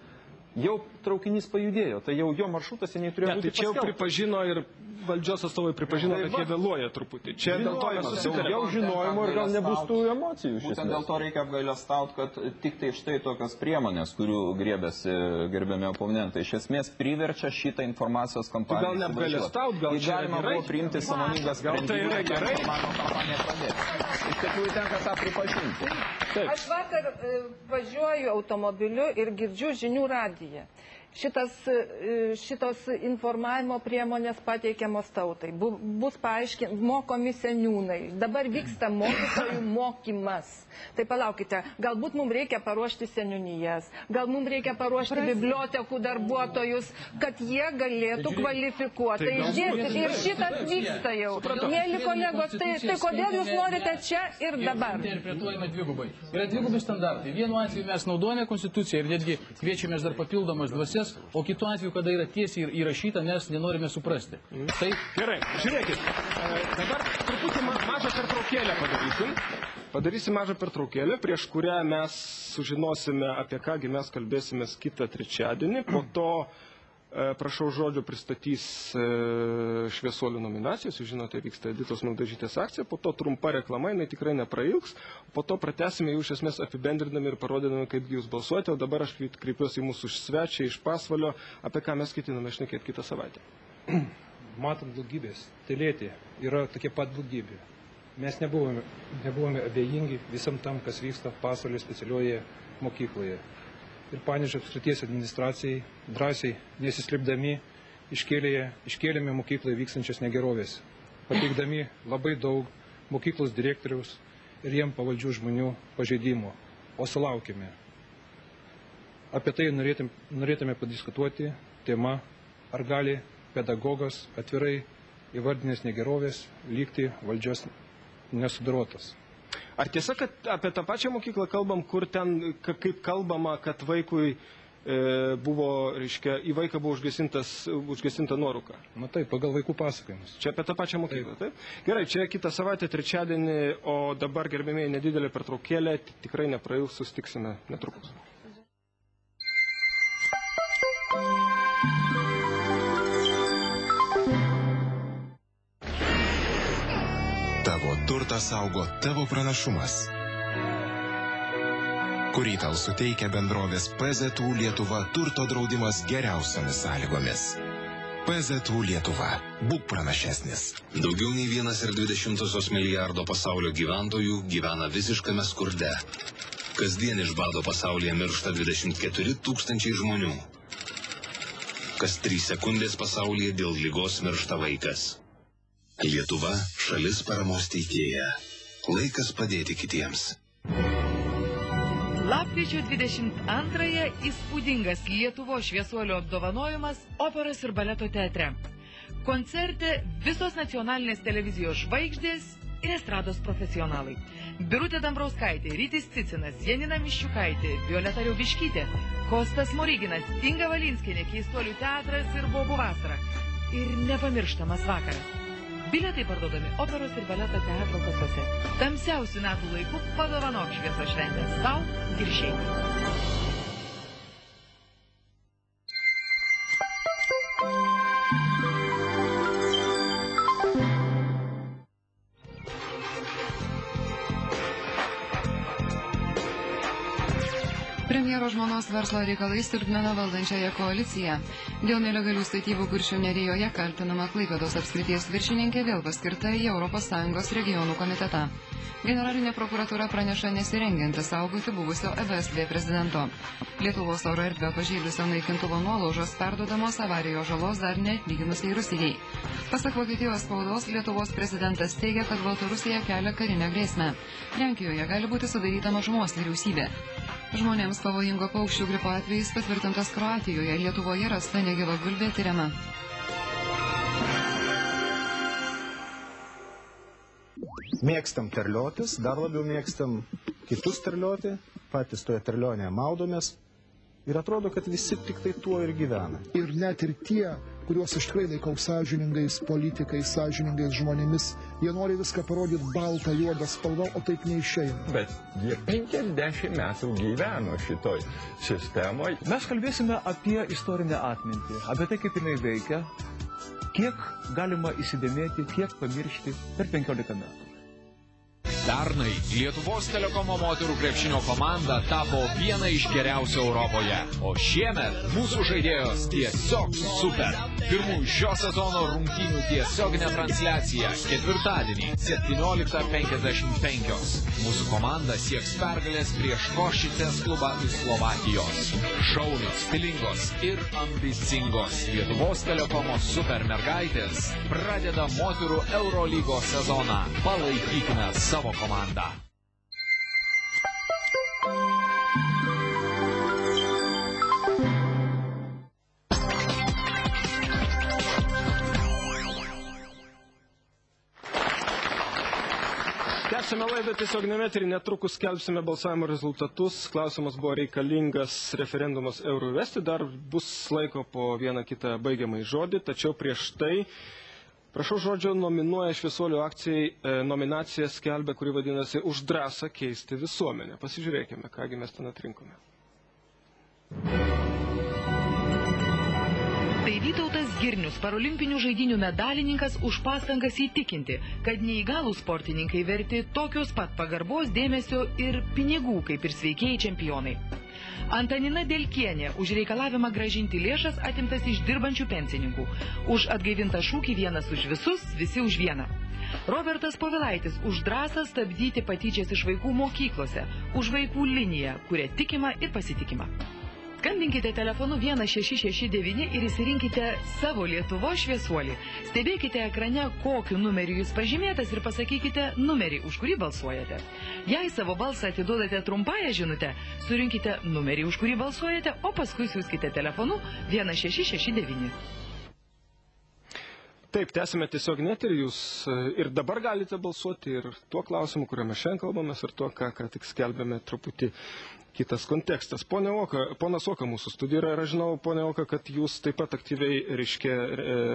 jau traukinys pajudėjo, tai jau jo maršrutas seniai turėjo būti paskelbtas. Tai čia jau pripažino ir valdžios atstovai pripažino, kad jie vėluoja truputį. Čia dėl to jie susitarė. Daugiau žinojimo ir gal nebus tų emocijų. Būtent dėl to reikia apgailestaut, kad tik tai štai tokios priemonės, kurių griebėsi gerbiami oponentai, iš esmės priverčia šitą informacijos kampaniją. Gal neapgailestaut, gal čia galima buvo priimti sąmoningas sprendimus, kad informavimo kampaniją pradėti. Iš tikrųjų tenka tą pripažinti. Aš vakar važiuoju automobiliu ir girdžiu žinių radiją. Šitos informavimo priemonės pateikiamos tautai. Bus mokomi seniūnai. Dabar vyksta mokytojų mokymas. Tai palaukite, galbūt mums reikia paruošti seniūnijas, gal mums reikia paruošti bibliotekų darbuotojus, kad jie galėtų kvalifikuotai išdėstyti. Ir šitas vyksta jau. Mėly kolegos, tai kodėl jūs norite čia ir dabar? Interpretuojame dvigubai. Yra dvigubai standartai. Vienu atveju mes naudojame konstituciją ir netgi kviečiame dar papildomas dvasias, o kitu atveju, kada yra tiesiai įrašyta, nes nenorime suprasti. Tai gerai, žiūrėkit, dabar truputį mažą pertraukėlę padarysim. Padarysim mažą pertraukėlę, prieš kurią mes sužinosime, apie kągi mes kalbėsime kitą trečiadienį. Po to, prašau žodžio, pristatys šviesuolių nominacijos. Jūs žinote, vyksta Editos Mildažytės akcija. Po to trumpa reklama, jinai tikrai neprailgs. Po to pratęsime jau iš esmės apibendrinami ir parodydami, kaip jūs balsuojate. O dabar aš kreipiuosi į mūsų svečią iš Pasvalio, apie ką mes ketiname šnekėti kitą savaitę. Matant blogybės, tylėti yra tokia pat blogybė. Mes nebuvome abejingi visam tam, kas vyksta Pasvalio specialioje mokykloje. Ir Panevėžio apskrities administracijai drąsiai nesislėpdami iškėlėme mokykloje vykstančias negerovės, pateikdami labai daug mokyklos direktoriaus ir jiem pavaldžių žmonių pažeidimų, o sulaukėme. Apie tai norėtume padiskutuoti tema, ar gali pedagogas atvirai įvardinės negerovės likti valdžios nesudarotas. Ar tiesa, kad apie tą pačią mokyklą kalbam, kur ten, kaip kalbama, kad vaikui buvo, reiškia, į vaiką buvo užgesinta nuorūka. Na taip, pagal vaikų pasakojimus. Čia apie tą pačią mokyklą, taip? Gerai, čia kitą savaitę, trečiadienį, o dabar, gerbėmiai, nedidelė pertraukėlė, tikrai neprailgs, susitiksime netrukus. Tavo turtą saugo tavo pranašumas, kurį tau suteikia bendrovės PZU Lietuva turto draudimas geriausiomis sąlygomis. PZU Lietuva. Būk pranašesnis. Daugiau nei 1,2 milijardo pasaulio gyventojų gyvena visiškame skurde. Kasdien iš bado pasaulyje miršta 24 000 žmonių. Kas 3 sekundės pasaulyje dėl ligos miršta vaikas. Lietuva – šalis paramos teikėja. Laikas padėti kitiems. Lapkričio 22-ąją įspūdingas Lietuvos šviesuolio apdovanojimas Operos ir baleto teatre. Koncerte visos nacionalinės televizijos žvaigždės ir estrados profesionalai. Birutė Dambrauskaitė, Rytis Cicinas, Janina Miščiukaitė, Violeta Riaubiškytė, Kostas Moryginas, Inga Valinskienė, Keistuolių teatras ir Bobų vasara. Ir nepamirštamas vakaras. Bilietai parduodami Operos ir baleto teatro kasose. Tamsiausių metų laikų padovanok šviesos šventę sau ir šeimai. Premjero žmonos verslo reikalais silpnina valdančiąją koaliciją. Dėl nelegalių statybų Kuršių Nerijoje kaltinama Klaipėdos apskrities viršininkė vėl paskirta į ES regionų komitetą. Generalinė prokuratūra praneša nesirengianti saugoti buvusio EVSV prezidento. Lietuvos oro erdvę pažeidusio naikintuvo nuolaužos perduodamos avarijos žalos dar neatlyginusiai Rusijai. Pasak Vokietijos spaudos, Lietuvos prezidentas teigia, kad Baltarusija kelia karinę grėsmę. Lenkijoje gali būti sudaryta mažumos vyriausybė. Žmonėms pavojingo paukščių gripo atvejais patvirtintas Kroatijoje, Lietuvoje rasta negyva gulbė tyriama. Mėgstam terliotis, dar labiau mėgstam kitus terlioti, patys toje terlionėje maudomės ir atrodo, kad visi tik tai tuo ir gyvena. Ir net ir tie, kuriuos aš tikrai laikau sąžiningais politikais, sąžiningais žmonėmis, jie nori viską parodyti baltą, juodą spalvą, o taip neišeina. Bet jie 50 metų gyveno šitoj sistemoje. Mes kalbėsime apie istorinę atmintį, apie tai, kaip jinai veikia, kiek galima įsidėmėti, kiek pamiršti per 15 metų. Pernai Lietuvos Telekomo moterų krepšinio komanda tapo viena iš geriausių Europoje. O šiemet mūsų žaidėjos tiesiog super. Pirmųjų šio sezono rungtynių tiesioginė transliacija ketvirtadienį 17:55. Mūsų komanda sieks pergalės prieš Košicės klubą iš Slovakijos. Šaunios, stilingos ir ambicingos Lietuvos Telekomo super mergaitės pradeda moterų Eurolygos sezoną. Palaikykime savo komandą. Tęsime laidą tiesioginiame eteryje, netrukus skelbsime balsavimo rezultatus. Klausimas buvo reikalingas referendumas eurų įvesti, dar bus laiko po vieną kitą baigiamąjį žodį, tačiau prieš tai prašau žodžio nominuoja Šviesuolių akcijai nominaciją skelbia, kuri vadinasi Už drąsą keisti visuomenę. Pasižiūrėkime, kągi mes ten atrinkome. Tai Vytautas Girnius, parolimpinių žaidynių medalininkas, už pastangas įtikinti, kad neįgalūs sportininkai verti tokios pat pagarbos, dėmesio ir pinigų, kaip ir sveikieji čempionai. Antanina Delkienė už reikalavimą grąžinti lėšas atimtas iš dirbančių pensininkų. Už atgaivintą šūkį vienas už visus, visi už vieną. Robertas Povilaitis už drąsą stabdyti patyčias iš vaikų mokyklose. Už vaikų liniją, kuria tikima ir pasitikima. Skambinkite telefonu 1669 ir įsirinkite savo Lietuvos šviesuolį. Stebėkite ekrane, kokiu numeriu jūs pažymėtas ir pasakykite numerį, už kurį balsuojate. Jei savo balsą atiduodate trumpąją žinutę, surinkite numerį, už kurį balsuojate, o paskui siųskite telefonu 1669. Taip, tęsime tiesiog net ir jūs ir dabar galite balsuoti ir tuo klausimu, kuriuo mes šiandien kalbamės, ir tuo, ką tik skelbėme, truputį kitas kontekstas. Ponas Oka mūsų studijoje ir aš žinau, pone Oka, kad jūs taip pat aktyviai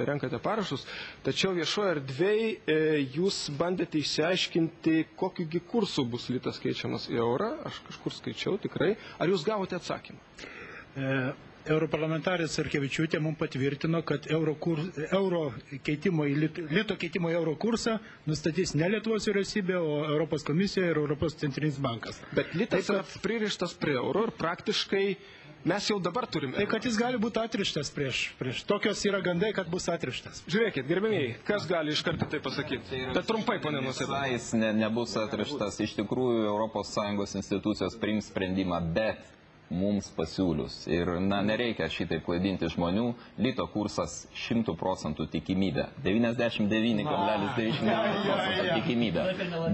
renkate parašus, tačiau viešoje erdvėje jūs bandėte išsiaiškinti, kokiu kursu bus litas keičiamas į eurą. Aš kažkur skaičiau tikrai. Ar jūs gavote atsakymą? Europarlamentarė Sarkevičiūtė mums patvirtino, kad lito keitimo į euro kursą nustatys ne Lietuvos vyriausybė, o Europos komisija ir Europos centrinis bankas. Bet litas yra pririštas prie euro ir praktiškai mes jau dabar turime. Tai kad jis gali būti atrištas prieš. Tokios yra gandai, kad bus atrištas. Žiūrėkit, gerbėmiai, kas gali iš karto tai pasakyti? Bet trumpai, ponė Nausėda. Jis nebus atrištas. Iš tikrųjų, ES institucijos priims sprendimą, bet mums pasiūlius. Ir nereikia šitaip klaidinti žmonių. Lito kursas 100% tikimybė. 99,99% tikimybė.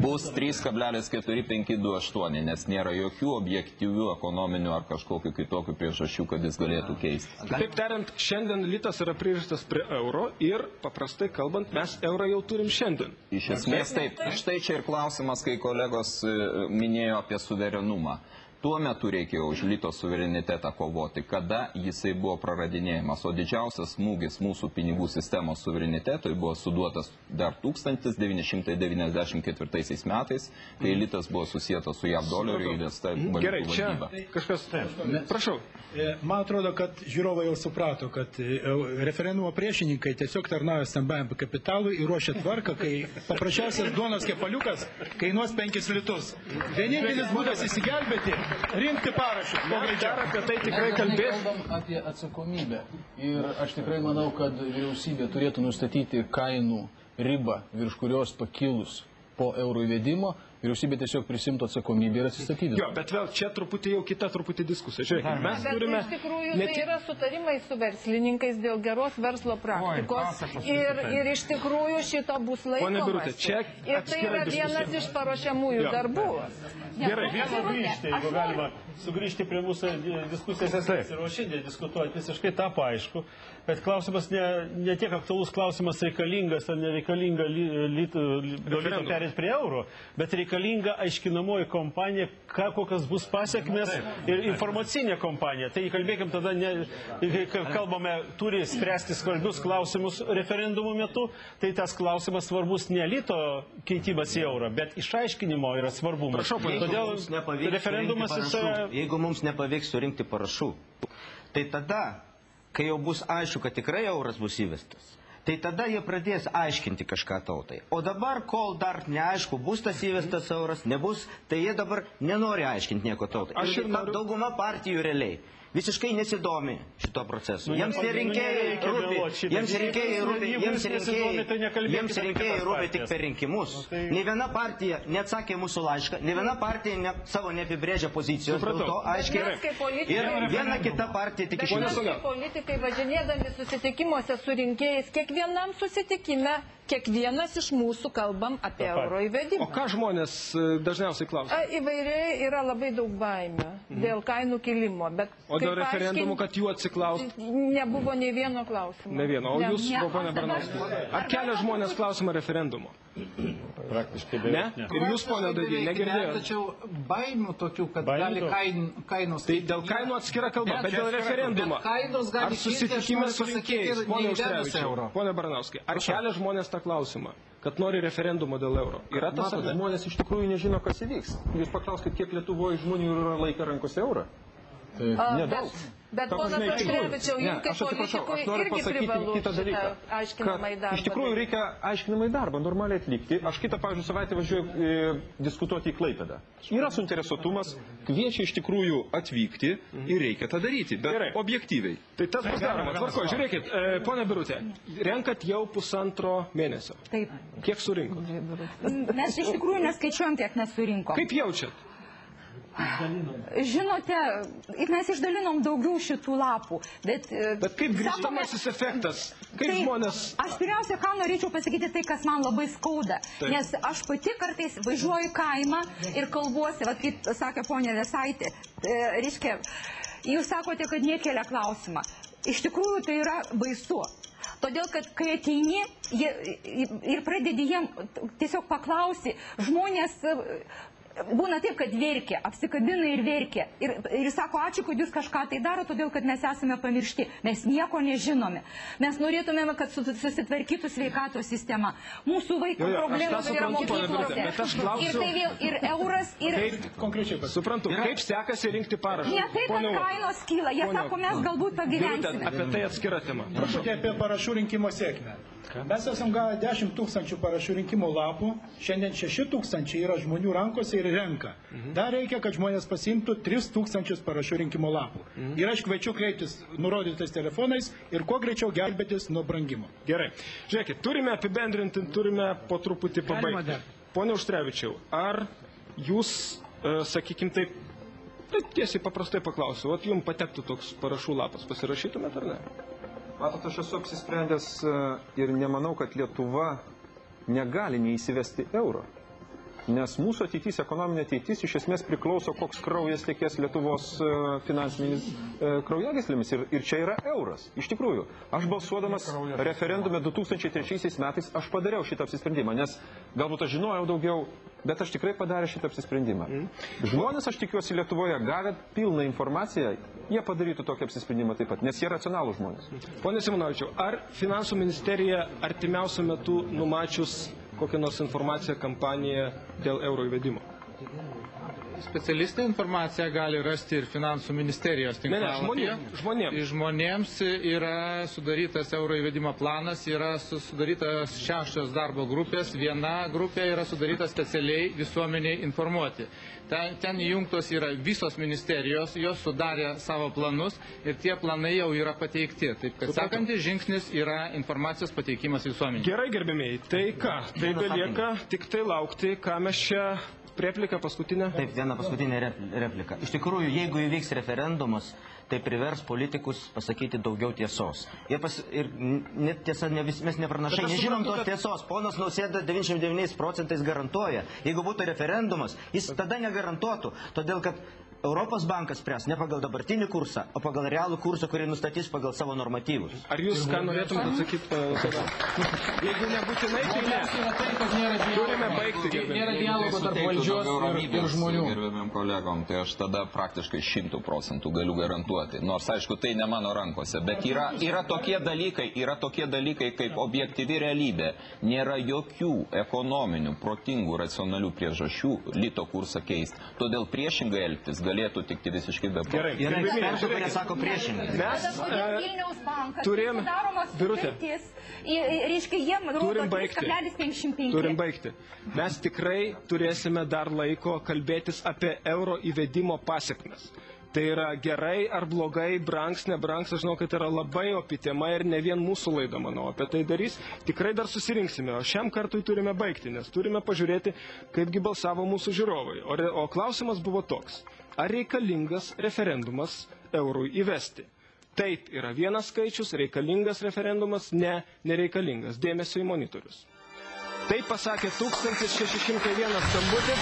Bus 3,4528, nes nėra jokių objektyvių ekonominių ar kažkokių kitokių priežasčių, kad jis galėtų keisti. Taip tariant, šiandien litas yra pririštas prie euro ir, paprastai kalbant, mes eurą jau turim šiandien. Iš esmės taip. Štai čia ir klausimas, kai kolegos minėjo apie suverenumą. Tuo metu reikėjo už lito suverenitetą kovoti, kada jisai buvo praradinėjimas, o didžiausias smūgis mūsų pinigų sistemos suverenitetui buvo suduotas dar 1994 metais, kai litas buvo susietas su JAV doleriu įvesta valiutų Gerai, čia valdyba. kažkas... Prašau. Man atrodo, kad žiūrovai jau suprato, kad referendumo priešininkai tiesiog tarnauja stambiajam kapitalui ir ruošia tvarką, kai paprasčiausias duonos kepaliukas kainuos 5 litus. Vienintelis būdas įsigelbėti – rinkti parašus. Dar apie tai tikrai kalbės. Kalbam apie atsakomybę. Ir aš tikrai manau, kad vyriausybė turėtų nustatyti kainų ribą, virš kurios pakilus po euro įvedimo, vyriausybė tiesiog prisimtų atsakomybę ir atsistatydintų. Jo, bet vėl čia jau kita diskusija. Žiūrėkit, mes turime... Bet iš tikrųjų tai yra sutarimai su verslininkais dėl geros verslo praktikos ir iš tikrųjų šito bus laikomasi. Ir tai yra vienas iš paruošiamųjų darbų. Gerai, jeigu galima sugrįžti prie mūsų diskusijos ir šiandien diskutuoti visiškai tapo aišku, bet klausimas ne tiek aktualus klausimas reikalingas ar nereikalinga lito perėti prie euro, bet reikalinga aiškinamoji kompanija, kokios bus pasiekmes ir informacinė kompanija. Tai kalbėkim tada, kai kalbame, turi spręsti svarbius klausimus referendumų metu, tai tas klausimas svarbus ne lito keitimas į eurą, bet išaiškinimo yra svarbumas. Todėl referendumas jeigu mums nepavyks surinkti parašų, tai tada, kai jau bus aišku, kad tikrai euras bus įvestas, tai tada jie pradės aiškinti kažką tautai. O dabar, kol dar neaišku, bus tas įvestas euras, nebus, tai jie dabar nenori aiškinti nieko tautai. Ir dauguma partijų realiai visiškai nesidomi šito procesu. Jiems rinkėjai rūpi tik per rinkimus. Ne viena partija neatsakė mūsų laišką, ne viena partija savo neapibrėžia pozicijos, dėl to aiškiai. Ir viena kita partija tik iš mūsų. Politikai važinėdami susitikimuose su rinkėjais, kiekvienam susitikime, kiekvienas iš mūsų kalbam apie euro įvedimą. O ką žmonės dažniausiai klausia? Įvairiai yra labai daug baimių dėl kainų kilimo, bet o dėl referendumų, kad jų atsiklaust? Nebuvo nei vieno klausimo. Ne vieno. O jūs, ponia Baranauskai, ar kelia žmonės klausimą referendumo? Praktiškai ne? Ir jūs, ponia Dagė, negirdėjote? Tačiau baimių tokių, kad gali kainos... Tai dėl kainų atskira kalba, bet dėl referendumo. Ar susitikime su rinkėjais, ponia Baranauskai, ar kelia žmonės tą klausimą, kad nori referendumo dėl euro? Yra tas ar ne? Žmonės iš tikrųjų nežino, kas įvyks. Jūs paklauskit, kiek Lietuvoje žmonių yra laikę rankose eurą? Nedaug. Bet ponas Auštrevičiau, jums kaip politikui irgi privalu šitą aiškinamą į darbą. Iš tikrųjų reikia aiškinamą į darbą, normaliai atlikti. Aš kitą, pavyzdžiui, savaitę važiuoju diskutuoti į Klaipėdą. Yra suinteresuotumas, kviečia iš tikrųjų atvykti ir reikia tą daryti, bet objektyviai. Tai tas bus daroma. Tvarko, žiūrėkit, ponia Birutė, renkat jau 1,5 mėnesio. Taip. Kiek surinko? Mes iš tikrųjų neskaičiuojam, kiek nesurinkom. Kaip jaučiat? Žinote, mes išdalinom daugiau šitų lapų, bet kaip grįžtamasis efektas? Kaip žmonės... Aš pirmiausia, ką norėčiau pasakyti, tai, kas man labai skauda, nes aš pati kartais važiuoju į kaimą ir kalbuosi, kaip sakė ponė Vėsaitė, reiškia, jūs sakote, kad nekelia klausimą. Iš tikrųjų, tai yra baisu. Todėl, kad kai ateini ir pradedi jiem tiesiog paklausti, žmonės būna taip, kad verkia, apsikabina ir verkia. Ir sako, ačiū, kad jūs kažką tai daro, todėl, kad mes esame pamiršti. Mes nieko nežinome. Mes norėtumėme, kad susitvarkytų sveikatos sistema. Mūsų vaikų problemos yra mokyklose. Ir tai vėl ir euras, ir... Suprantu, kaip sekasi rinkti parašus? Ne taip, kad kainos kyla. Jie sako, mes galbūt pagyvensime. Apie tai atskira tema. Prašau. Apie parašų rinkimo sėkmę. Mes esam gavę 10 000 parašų rinkimo lapų, šiandien 6 000 yra žmonių rankose ir renka. Dar reikia, kad žmonės pasiimtų 3 000 parašų rinkimo lapų. Ir aš kviečiu kreiptis nurodytais telefonais ir kuo greičiau gelbėtis nuo brangimo. Gerai. Žiūrėkit, turime apibendrinti, turime po truputį pabaigti. Pone Auštrevičiau, ar jūs, sakykim taip, tiesiai paprastai paklausiu, o jums patektų toks parašų lapas, pasirašytumėt ar ne? Matot, aš esu apsisprendęs ir nemanau, kad Lietuva negali neįsivesti euro. Nes mūsų ateitis, ekonominė ateitis, iš esmės priklauso, koks kraujas tekės Lietuvos finansinėmis kraujagyslėmis. Ir čia yra euras. Iš tikrųjų, aš balsuodamas referendume 2003 metais, aš padariau šitą apsisprendimą, nes galbūt aš žinojau daugiau, bet aš tikrai padarė šitą apsisprendimą. Žmonės, aš tikiuosi, Lietuvoje gavę pilną informaciją, jie padarytų tokį apsisprendimą taip pat, nes jie racionalūs žmonės. Pone Simonovičiau, ar finansų ministerija artimiausiu metu numačius kokią nors informaciją, kampaniją dėl euro įvedimo? Specialistai informaciją gali rasti ir finansų ministerijos tinklalapyje. Žmonėms yra sudarytas euro įvedimo planas, yra sudarytas 6 darbo grupės, viena grupė yra sudaryta specialiai visuomeniai informuoti. Ten įjungtos yra visos ministerijos, jos sudarė savo planus ir tie planai jau yra pateikti. Taip, kad sekantis žingsnis yra informacijos pateikimas visuomeniai. Gerai, gerbėmiai, tai ką? Tai belieka tik tai laukti, ką mes čia... Replika paskutinė? Taip, viena paskutinė replika. Iš tikrųjų, jeigu įvyks referendumas, tai privers politikus pasakyti daugiau tiesos. Ir net tiesa, mes nepranašai, nežinom tos tiesos. Ponas Nausėda 99% garantuoja. Jeigu būtų referendumas, jis tada negarantuotų, todėl kad Europos bankas spręs ne pagal dabartinį kursą, o pagal realų kursą, kurį nustatys pagal savo normatyvus. Ar jūs ką norėtumėte atsakyti? Jeigu nebūtinai, tai ne. Turime baigti. Nėra dialogo tarp valdžios ir žmonių. Gerbėmiam kolegom, tai aš tada praktiškai 100% galiu garantuoti. Nors, aišku, tai ne mano rankose, bet yra tokie dalykai kaip objektyvi realybė. Nėra jokių ekonominių, protingų, racionalių priežasčių lito kursą keisti. Todėl priešingai elgtis galėtų tikti visiškai be Yra ekspertų, kurie sako priešingai. Vilniaus bankas sudaromos sutartys, reiškia, jiem rodo 3,55. Turim baigti. Mes tikrai turėsime dar laiko kalbėtis apie euro įvedimo pasiekmes. Tai yra gerai ar blogai, brangs, nebrangs, aš žinau, kad yra labai opi tema ir ne vien mūsų laida, manau, apie tai darys. Tikrai dar susirinksime, o šiam kartui turime baigti, nes turime pažiūrėti, kaipgi balsavo mūsų žiūrovai. O klausimas buvo toks, ar reikalingas referendumas eurui įvesti? Taip yra vienas skaičius, reikalingas referendumas, ne, nereikalingas. Dėmesio į monitorius. Taip pasakė 1601 skambutis,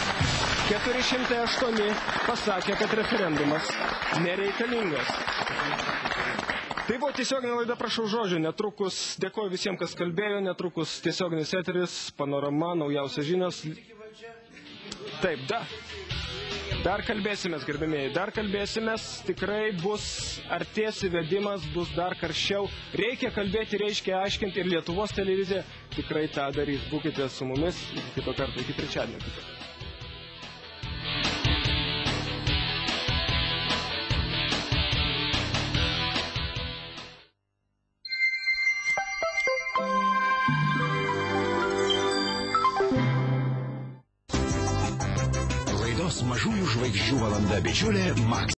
408 pasakė, kad referendumas nereikalingas. Tai buvo tiesioginė laida, prašau žodžio, netrukus dėkoju visiems, kas kalbėjo, netrukus tiesioginis eteris, panorama, naujausios žinios. Taip, dar kalbėsimės, gerbėmėjai, dar kalbėsimės, tikrai bus artės įvedimas, bus dar karščiau. Reikia kalbėti, reiškia aiškinti ir Lietuvos televizija tikrai tą darys. Būkite su mumis, iki kito karto, iki trečiadienio. Mažųjų žvaigždžių valanda, bičiulė Max.